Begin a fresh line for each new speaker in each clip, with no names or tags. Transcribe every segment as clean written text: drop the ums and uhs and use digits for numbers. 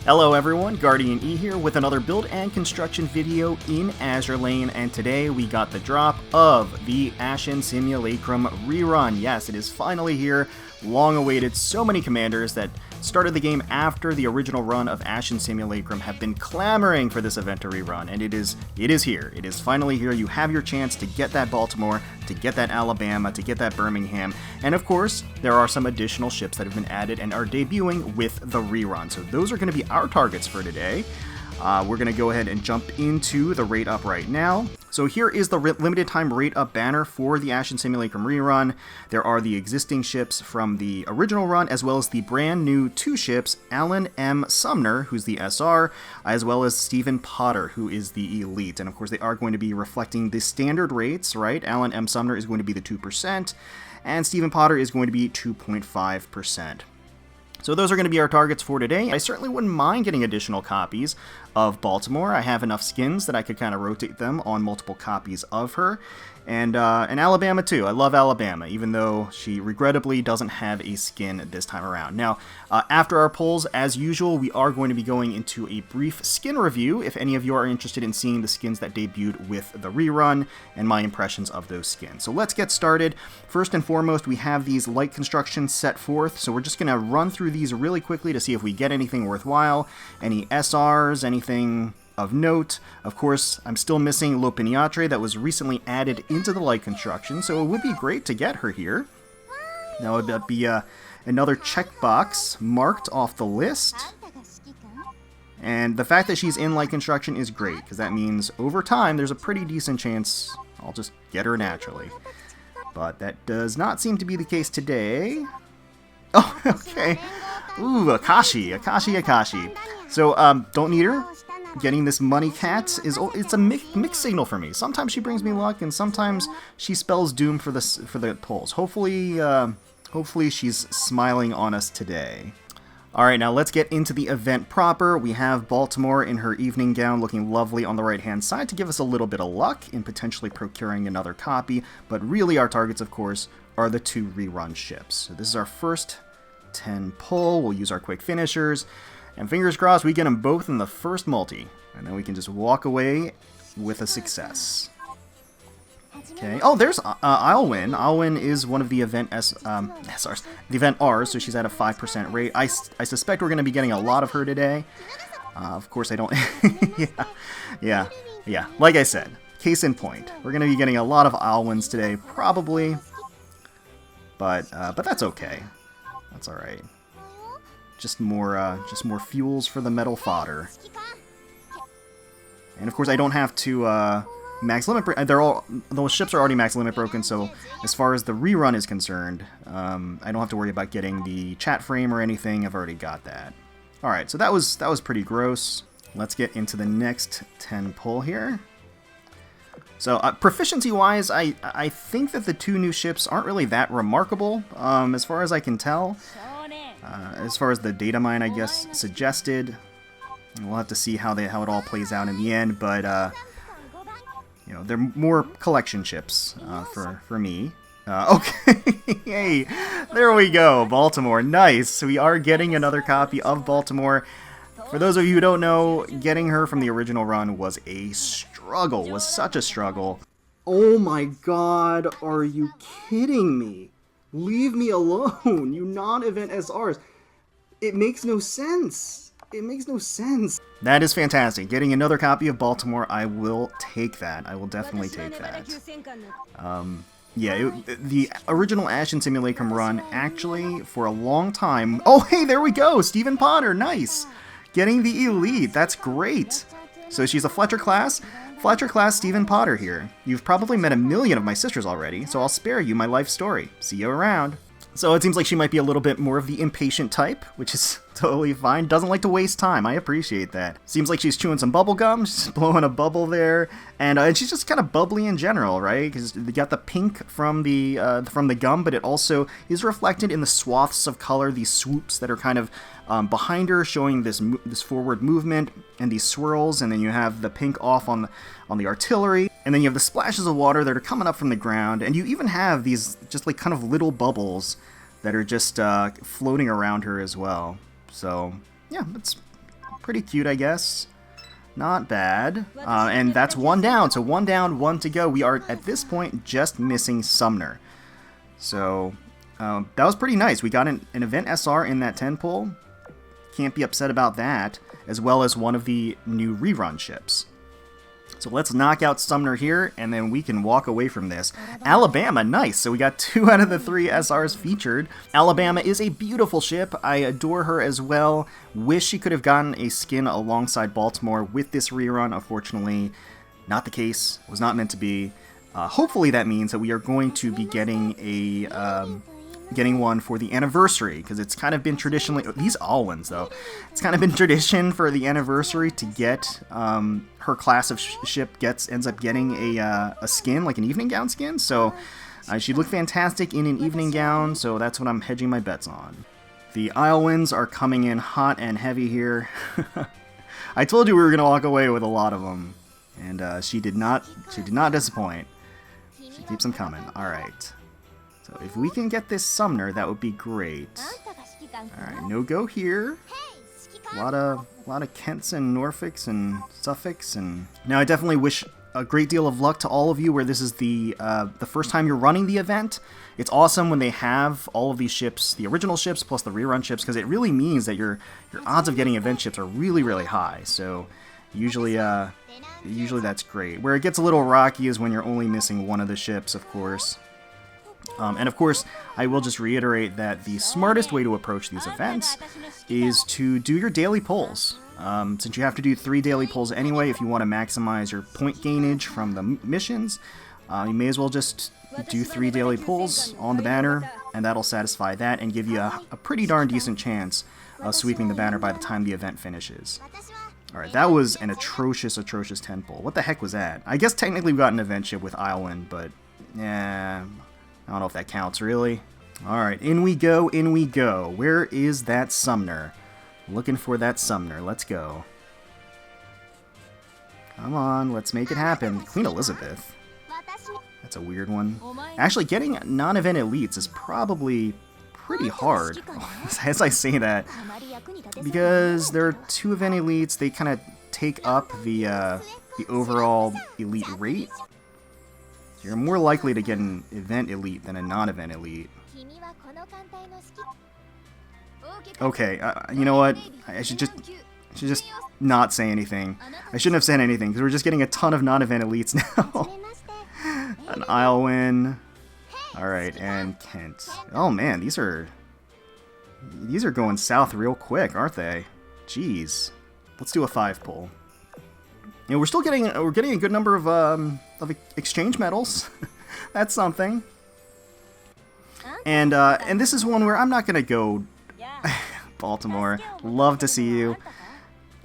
Hello everyone, GuardianE here with another build and construction video in Azur Lane, and today we got the drop of the ASHEN Simulacrum Rerun. Yes, it is finally here, long awaited. So many commanders that started the game after the original run of ASHEN Simulacrum have been clamoring for this event to rerun, and it is here. It is finally here. You have your chance to get that Baltimore, to get that Alabama, to get that Birmingham, and of course, there are some additional ships that have been added and are debuting with the rerun. So those are going to be our targets for today. We're going to go ahead and jump into the rate up right now. So here is the limited time rate up banner for the ASHEN Simulacrum rerun. There are the existing ships from the original run, as well as the brand new 2 ships, Aylwin M. Sumner, who's the SR, as well as Stephen Potter, who is the Elite. And of course they are going to be reflecting the standard rates, right? Aylwin M. Sumner is going to be the 2%, and Stephen Potter is going to be 2.5%. So those are going to be our targets for today. I certainly wouldn't mind getting additional copies of Baltimore. I have enough skins that I could kind of rotate them on multiple copies of her. And Alabama too. I love Alabama, even though she regrettably doesn't have a skin this time around. Now, after our polls, as usual, we are going to be going into a brief skin review if any of you are interested in seeing the skins that debuted with the rerun and my impressions of those skins. So let's get started. First and foremost, we have these light constructions set forth, so we're just going to run through these really quickly to see if we get anything worthwhile, any SRs, anything of note. Of course, I'm still missing L'Opiniatre that was recently added into the light construction, so it would be great to get her here. That would be another checkbox marked off the list. And the fact that she's in light construction is great, because that means over time there's a pretty decent chance I'll just get her naturally. But that does not seem to be the case today. Oh, okay. Ooh, Akashi. So, don't need her. Getting this money cat it's a mixed signal for me. Sometimes she brings me luck, and sometimes she spells doom for the polls. Hopefully she's smiling on us today. All right, now let's get into the event proper. We have Baltimore in her evening gown looking lovely on the right-hand side to give us a little bit of luck in potentially procuring another copy, but really our targets, of course, are the 2 rerun ships. So this is our first 10 pull. We'll use our quick finishers. And fingers crossed we get them both in the first multi, and then we can just walk away with a success. Okay. Oh, there's Aylwin. Aylwin is one of the event SRs, the event Rs, so she's at a 5% rate. I suspect we're going to be getting a lot of her today. Of course, I don't. yeah. Like I said, case in point, we're going to be getting a lot of Aylwins today, probably. But that's okay. That's all right. Just more fuels for the metal fodder. And of course, I don't have to max limit. Those ships are already max limit broken. So as far as the rerun is concerned, I don't have to worry about getting the chat frame or anything. I've already got that. All right, so that was pretty gross. Let's get into the next 10 pull here. So proficiency-wise, I think that the 2 new ships aren't really that remarkable, as far as I can tell. As far as the data mine, I guess, suggested. We'll have to see how it all plays out in the end, but you know, they're more collection ships for me. Okay, hey, there we go, Baltimore, nice. We are getting another copy of Baltimore. For those of you who don't know, getting her from the original run was a struggle, was such a struggle. Oh my god, are you kidding me? Leave me alone, you non-event SRs. It makes no sense. It makes no sense. That is fantastic. Getting another copy of Baltimore, I will take that. I will definitely take that. Yeah, the original ASHEN Simulacrum run, actually, for a long time... Oh, hey, there we go! Stephen Potter, nice! Getting the Elite, that's great! So she's a Fletcher class Stephen Potter here. You've probably met a million of my sisters already, so I'll spare you my life story. See you around. So it seems like she might be a little bit more of the impatient type, which is totally fine. Doesn't like to waste time. I appreciate that. Seems like she's chewing some bubble gum. She's blowing a bubble there, and she's just kind of bubbly in general, right? Because you got the pink from the gum, but it also is reflected in the swaths of color, these swoops that are kind of behind her, showing this forward movement and these swirls, and then you have the pink off on the artillery, and then you have the splashes of water that are coming up from the ground, and you even have these just like kind of little bubbles that are just floating around her as well. So yeah, it's Pretty cute, I guess. Not bad. And that's one down. So one down, one to go. We are, at this point, just missing Sumner. So that was pretty nice. We got an event SR in that 10 pull. Can't be upset about that. As well as one of the new rerun ships. So let's knock out Sumner here, and then we can walk away from this. Alabama, nice. So we got 2 out of the 3 SRs featured. Alabama is a beautiful ship. I adore her as well. Wish she could have gotten a skin alongside Baltimore with this rerun. Unfortunately, not the case. Was not meant to be. Hopefully that means that we are going to be getting a... getting one for the anniversary, because it's kind of been traditionally, these Aylwins though, it's kind of been tradition for the anniversary to get her class of ship ends up getting a skin, like an evening gown skin. So she looked fantastic in an evening gown, so that's what I'm hedging my bets on. The Aylwins are coming in hot and heavy here. I told you we were gonna walk away with a lot of them, and she did not disappoint. She keeps them coming. All right. So if we can get this Sumner, that would be great. Alright, no go here. A lot of Kents and Norfolks and Suffolks, and now I definitely wish a great deal of luck to all of you where this is the first time you're running the event. It's awesome when they have all of these ships, the original ships plus the rerun ships, because it really means that your odds of getting event ships are really, really high. So usually that's great. Where it gets a little rocky is when you're only missing one of the ships, of course. And of course, I will just reiterate that the smartest way to approach these events is to do your daily pulls. Since you have to do 3 daily pulls anyway, if you want to maximize your point gainage from the missions, you may as well just do 3 daily pulls on the banner, and that'll satisfy that and give you a pretty darn decent chance of sweeping the banner by the time the event finishes. Alright, that was an atrocious 10 pull. What the heck was that? I guess technically we got an event ship with Aylwin, but yeah... I don't know if that counts, really. Alright, in we go, in we go. Where is that Sumner? Looking for that Sumner. Let's go. Come on, let's make it happen. Queen Elizabeth. That's a weird one. Actually, getting non-event elites is probably pretty hard, as I say that. Because there are 2 event elites, they kind of take up the overall elite rate. You're more likely to get an event elite than a non-event elite. Okay, you know what? I should just not say anything. I shouldn't have said anything, because we're just getting a ton of non-event elites now. An Aylwin. Alright, and Kent. Oh man, these are going south real quick, aren't they? Jeez. Let's do a 5 pull. You know, we're getting a good number of exchange medals. That's something. And this is one where I'm not gonna go Baltimore. Love to see you.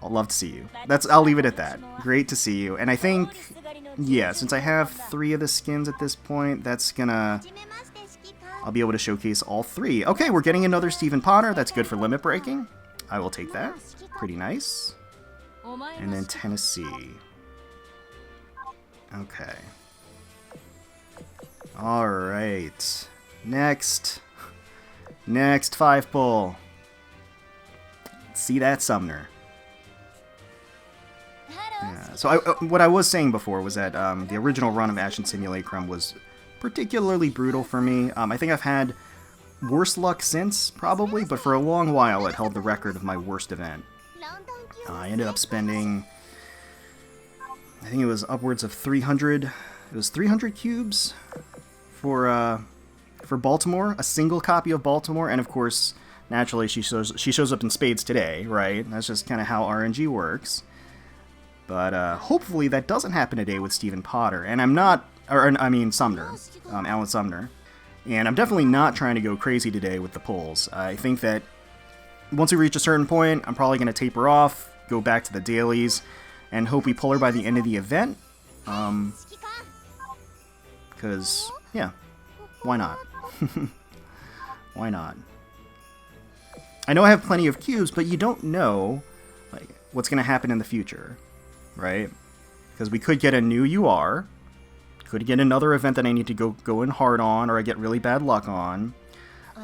I'll love to see you. I'll leave it at that. Great to see you. And I think, yeah, since I have 3 of the skins at this point, I'll be able to showcase all 3. Okay, we're getting another Stephen Potter. That's good for limit breaking. I will take that. Pretty nice. And then Tennessee. Okay. Alright. Next 5 pull. See that Sumner. Yeah. So what I was saying before was that the original run of ASHEN Simulacrum was particularly brutal for me. I think I've had worse luck since, probably, but for a long while it held the record of my worst event. I ended up spending, I think it was upwards of 300. It was 300 cubes for Baltimore, a single copy of Baltimore, and of course, naturally, she shows up in spades today, right? That's just kind of how RNG works. But hopefully that doesn't happen today with Stephen Potter, and Sumner, Alan Sumner. And I'm definitely not trying to go crazy today with the pulls. I think that once we reach a certain point, I'm probably going to taper off, go back to the dailies, and hope we pull her by the end of the event. Because, yeah, why not? Why not? I know I have plenty of cubes, but you don't know what's going to happen in the future, right? Because we could get a new UR, could get another event that I need to go in hard on, or I get really bad luck on.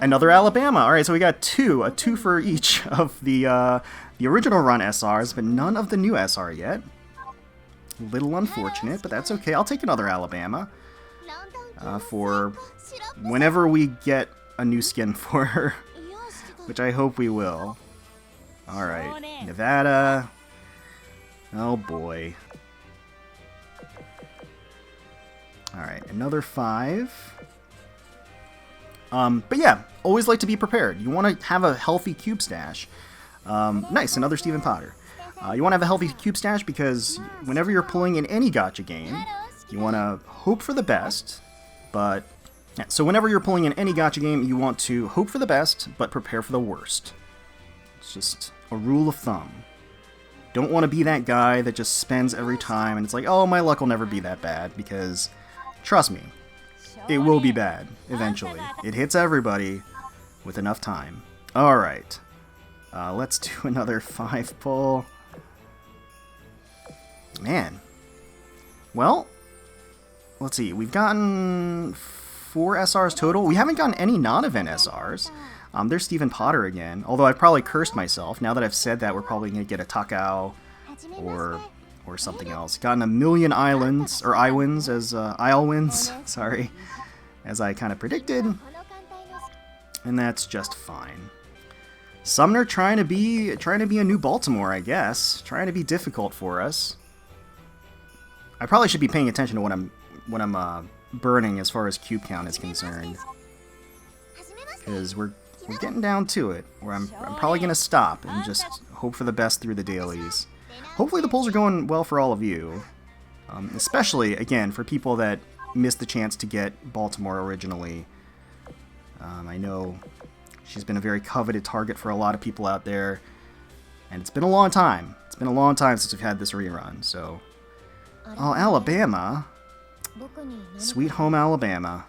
Another Alabama. Alright, so we got 2, a 2 for each of the the original run SRs, but none of the new SR yet. A little unfortunate, but that's okay. I'll take another Alabama for whenever we get a new skin for her, which I hope we will. Alright, Nevada. Oh boy. Alright, another 5. But yeah, always like to be prepared. You want to have a healthy cube stash. Nice, another Stephen Potter. You want to have a healthy cube stash because whenever you're pulling in any gacha game, you want to hope for the best, but... Yeah, so whenever you're pulling in any gacha game, you want to hope for the best, but prepare for the worst. It's just a rule of thumb. Don't want to be that guy that just spends every time, and it's like, oh, my luck will never be that bad, because, trust me, it will be bad, eventually. It hits everybody with enough time. Alright. Let's do another 5 pull. Man. Well, let's see. We've gotten 4 SRs total. We haven't gotten any non-event SRs. There's Stephen Potter again. Although I've probably cursed myself. Now that I've said that, we're probably going to get a Takao or something else. Gotten a million islands, or Aylwins, as Aylwins, sorry, as I kind of predicted. And that's just fine. Sumner trying to be a new Baltimore, I guess. Trying to be difficult for us. I probably should be paying attention to what I'm burning as far as cube count is concerned, because we're getting down to it. Where I'm probably gonna stop and just hope for the best through the dailies. Hopefully the pulls are going well for all of you, especially again for people that missed the chance to get Baltimore originally. I know she's been a very coveted target for a lot of people out there, and it's been a long time. It's been a long time since we've had this rerun, so... Oh, Alabama. Sweet home Alabama.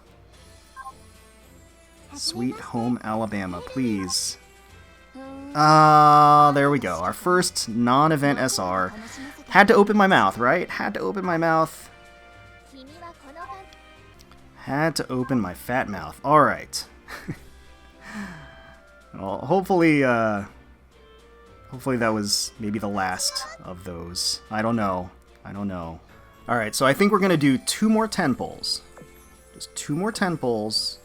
Sweet home Alabama, please. There we go. Our first non-event SR. Had to open my mouth, right? Had to open my mouth. Had to open my fat mouth. Alright. Well, hopefully that was maybe the last of those. I don't know. Alright, so I think we're going to do 2 more 10 pulls. Just 2 more 10 pulls,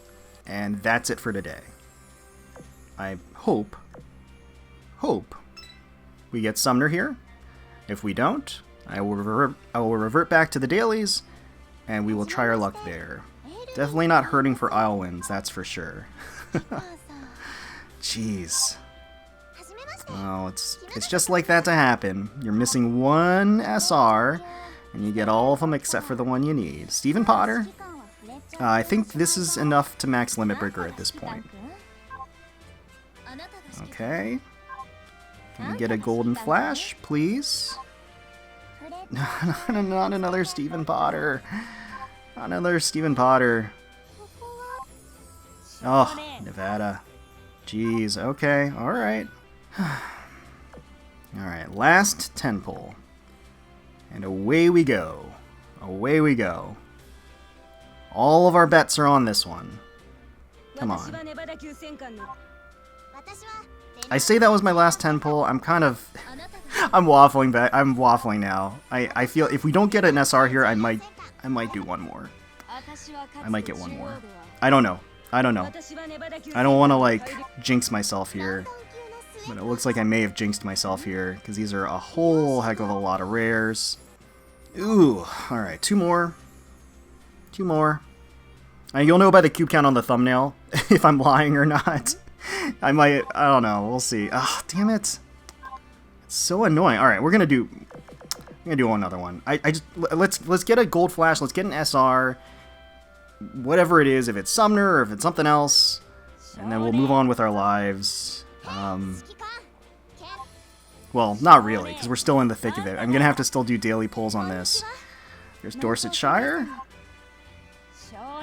and that's it for today. I hope we get Sumner here. If we don't, I will revert back to the dailies, and we will try our luck there. Definitely not hurting for Aylwins, that's for sure. Jeez. Oh, it's just like that to happen. You're missing 1 SR, and you get all of them except for the one you need. Stephen Potter. I think this is enough to max Limit Breaker at this point. Okay. Can we get a golden flash, please? Not another Stephen Potter. Not another Stephen Potter. Oh, Nevada. Jeez, okay, alright. Alright, last 10 pull. And away we go. Away we go. All of our bets are on this one. Come on. I say that was my last 10 pull. I'm kind of... I'm waffling back. I'm waffling now. I feel if we don't get an SR here, I might do one more. I might get one more. I don't know. I don't want to, like, jinx myself here. But it looks like I may have jinxed myself here, because these are a whole heck of a lot of rares. Ooh, alright, 2 more. 2 more. You'll know by the cube count on the thumbnail if I'm lying or not. I don't know, we'll see. Ah, damn it. It's so annoying. Alright, we're gonna do another one. Let's get a gold flash, let's get an SR. Whatever it is, if it's Sumner or if it's something else, and then we'll move on with our lives. Well, not really, because we're still in the thick of it. I'm gonna have to still do daily pulls on this. There's Dorsetshire.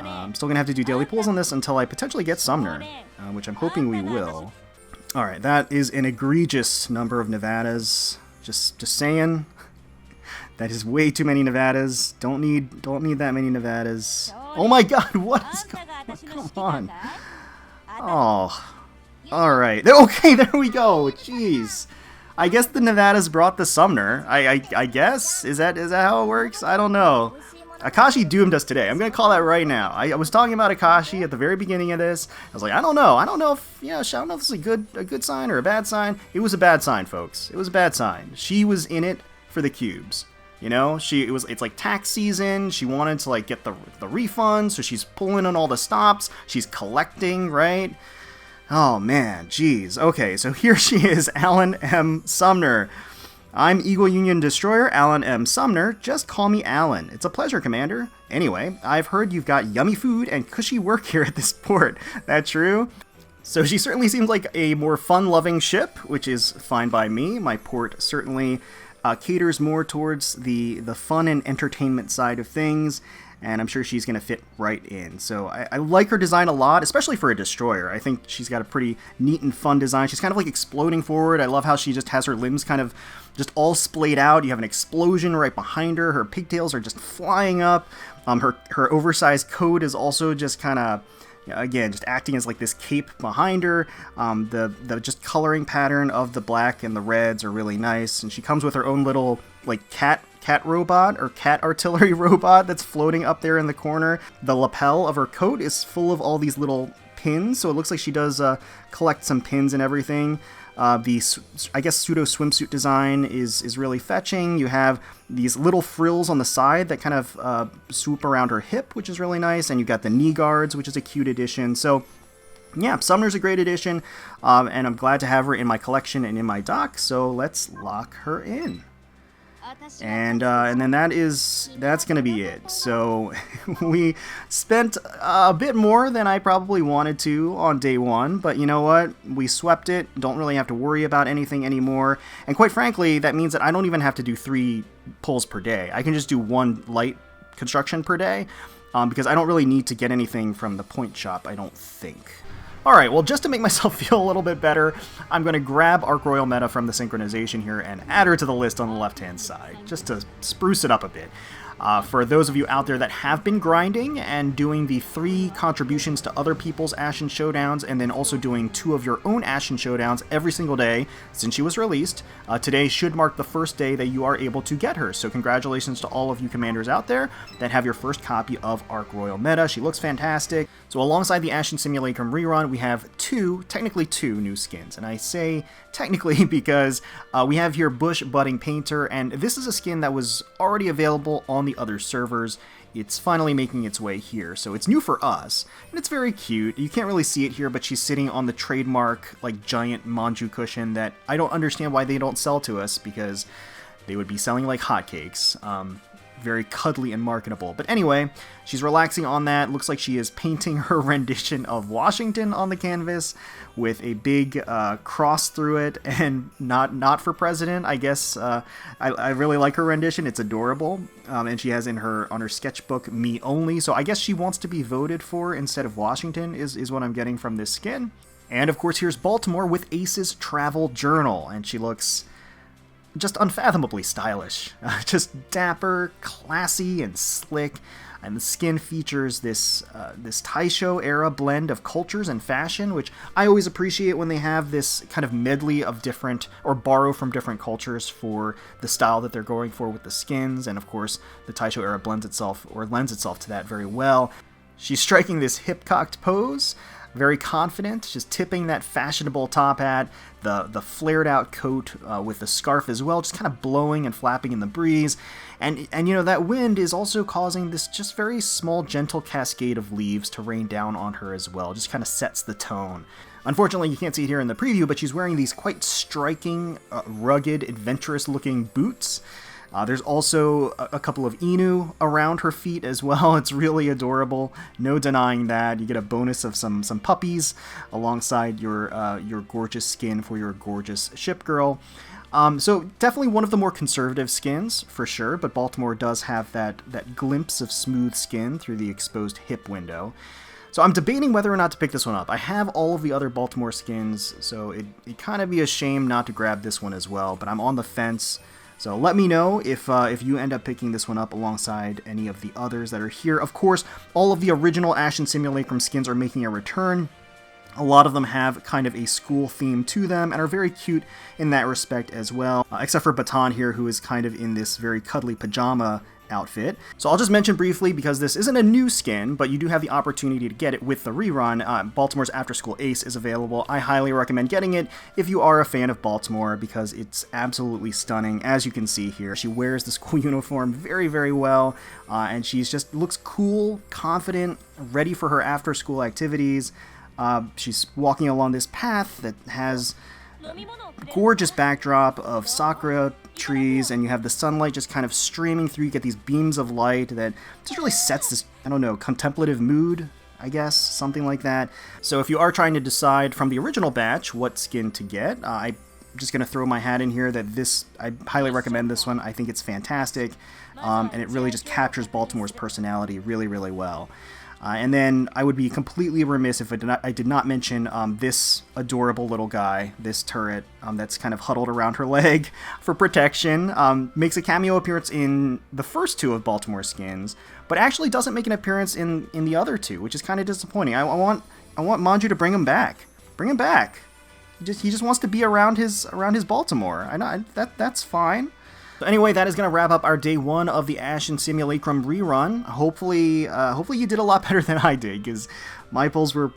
I'm still gonna have to do daily pulls on this until I potentially get Sumner, which I'm hoping we will. Alright, that is an egregious number of Nevadas. Just saying. That is way too many Nevadas. Don't need that many Nevadas. Oh my god, what is going on? Come on. Oh. Alright. Okay, there we go. Jeez. I guess the Nevadas brought the Sumner. I guess? Is that how it works? I don't know. Akashi doomed us today. I'm going to call that right now. I was talking about Akashi at the very beginning of this. I was like, I don't know. I don't know if this is a good sign or a bad sign. It was a bad sign, folks. It was a bad sign. She was in it for the cubes. You know, it's like tax season. She wanted to like get the refunds, so she's pulling on all the stops. She's collecting, right? Oh man, geez. Okay, so here she is, Alan M. Sumner. I'm Eagle Union Destroyer, Alan M. Sumner. Just call me Alan. It's a pleasure, Commander. Anyway, I've heard you've got yummy food and cushy work here at this port. That true? So she certainly seems like a more fun-loving ship, which is fine by me. My port certainly caters more towards the fun and entertainment side of things, and I'm sure she's going to fit right in. So I like her design a lot, especially for a destroyer. I think she's got a pretty neat and fun design. She's kind of like exploding forward. I love how she just has her limbs kind of just all splayed out. You have an explosion right behind her. Her pigtails are just flying up. Her oversized coat is also just kind of, again, just acting as like this cape behind her. The just coloring pattern of the black and the reds are really nice, and she comes with her own little like cat robot or cat artillery robot that's floating up there in the corner. The lapel of her coat is full of all these little pins, so it looks like she does collect some pins and everything. The, I guess, pseudo swimsuit design is really fetching. You have these little frills on the side that kind of swoop around her hip, which is really nice. And you've got the knee guards, which is a cute addition. So, yeah, Sumner's a great addition. And I'm glad to have her in my collection and in my dock. So let's lock her in. And then that's gonna be it. So we spent a bit more than I probably wanted to on day one, but you know what? We swept it. Don't really have to worry about anything anymore. And quite frankly, that means that I don't even have to do 3 pulls per day. I can just do 1 light construction per day, because I don't really need to get anything from the point shop, I don't think. Alright, well, just to make myself feel a little bit better, I'm going to grab Arc Royal Meta from the synchronization here and add her to the list on the left-hand side, just to spruce it up a bit. For those of you out there that have been grinding and doing the 3 contributions to other people's Ashen Showdowns, and then also doing 2 of your own Ashen Showdowns every single day since she was released, today should mark the first day that you are able to get her. So congratulations to all of you commanders out there that have your first copy of Arc Royal Meta. She looks fantastic. So alongside the Ashen Simulacrum Rerun, we have technically two new skins. And I say technically because we have here Bush Budding Painter, and this is a skin that was already available on the other servers. It's finally making its way here, so it's new for us, and it's very cute. You can't really see it here, but she's sitting on the trademark, like, giant Manjuu cushion that I don't understand why they don't sell to us, because they would be selling like hotcakes. Very cuddly and marketable. But anyway, she's relaxing on that. Looks like she is painting her rendition of Washington on the canvas with a big cross through it, and not for president. I guess I really like her rendition. It's adorable. And she has on her sketchbook "Me Only." So I guess she wants to be voted for instead of Washington is what I'm getting from this skin. And of course, here's Baltimore with Ace's Travel Journal, and she looks just unfathomably stylish. Just dapper, classy, and slick. And the skin features this Taisho era blend of cultures and fashion, which I always appreciate when they have this kind of medley of different, or borrow from different cultures for the style that they're going for with the skins. And of course, the Taisho era lends itself to that very well. She's striking this hip-cocked pose, very confident, just tipping that fashionable top hat, the flared out coat with the scarf as well, just kind of blowing and flapping in the breeze. And you know, that wind is also causing this just very small, gentle cascade of leaves to rain down on her as well. Just kind of sets the tone. Unfortunately, you can't see it here in the preview, but she's wearing these quite striking, rugged, adventurous-looking boots. There's also a couple of Inu around her feet as well. It's really adorable. No denying that. You get a bonus of some puppies alongside your gorgeous skin for your gorgeous ship girl. So definitely one of the more conservative skins for sure, but Baltimore does have that glimpse of smooth skin through the exposed hip window. So I'm debating whether or not to pick this one up. I have all of the other Baltimore skins, so it'd kind of be a shame not to grab this one as well, but I'm on the fence. So let me know if you end up picking this one up alongside any of the others that are here. Of course, all of the original Ashen Simulacrum skins are making a return. A lot of them have kind of a school theme to them and are very cute in that respect as well, except for Bataan here, who is kind of in this very cuddly pajama outfit. So I'll just mention briefly, because this isn't a new skin, but you do have the opportunity to get it with the rerun. Baltimore's After School Ace is available. I highly recommend getting it if you are a fan of Baltimore, because it's absolutely stunning, as you can see here. She wears the school uniform very, very well, and she's just looks cool, confident, ready for her after-school activities. She's walking along this path that has a gorgeous backdrop of sakura trees, and you have the sunlight just kind of streaming through. You get these beams of light that just really sets this, I don't know, contemplative mood, I guess, something like that. So if you are trying to decide from the original batch what skin to get, I'm just going to throw my hat in here that I highly recommend this one. I think it's fantastic, and it really just captures Baltimore's personality really, really well. And then I would be completely remiss if I did not mention this adorable little guy, this turret that's kind of huddled around her leg for protection. Makes a cameo appearance in the first two of Baltimore skins, but actually doesn't make an appearance in the other two, which is kind of disappointing. I want Manjuu to bring him back. Bring him back. He just wants to be around his Baltimore. I know that's fine. So anyway, that is going to wrap up our day 1 of the ASHEN Simulacrum rerun. Hopefully you did a lot better than I did, because my pulls were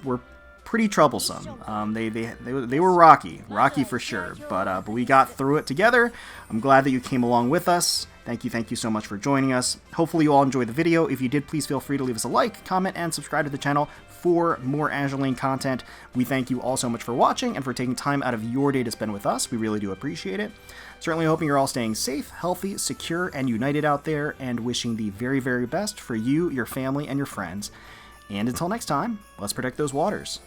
pretty troublesome. They were rocky for sure, but we got through it together. I'm glad that you came along with us. Thank you so much for joining us. Hopefully you all enjoyed the video. If you did, please feel free to leave us a like, comment, and subscribe to the channel for more Azur Lane content. We thank you all so much for watching and for taking time out of your day to spend with us. We really do appreciate it. Certainly hoping you're all staying safe, healthy, secure, and united out there, and wishing the very, very best for you, your family, and your friends. And until next time, let's protect those waters.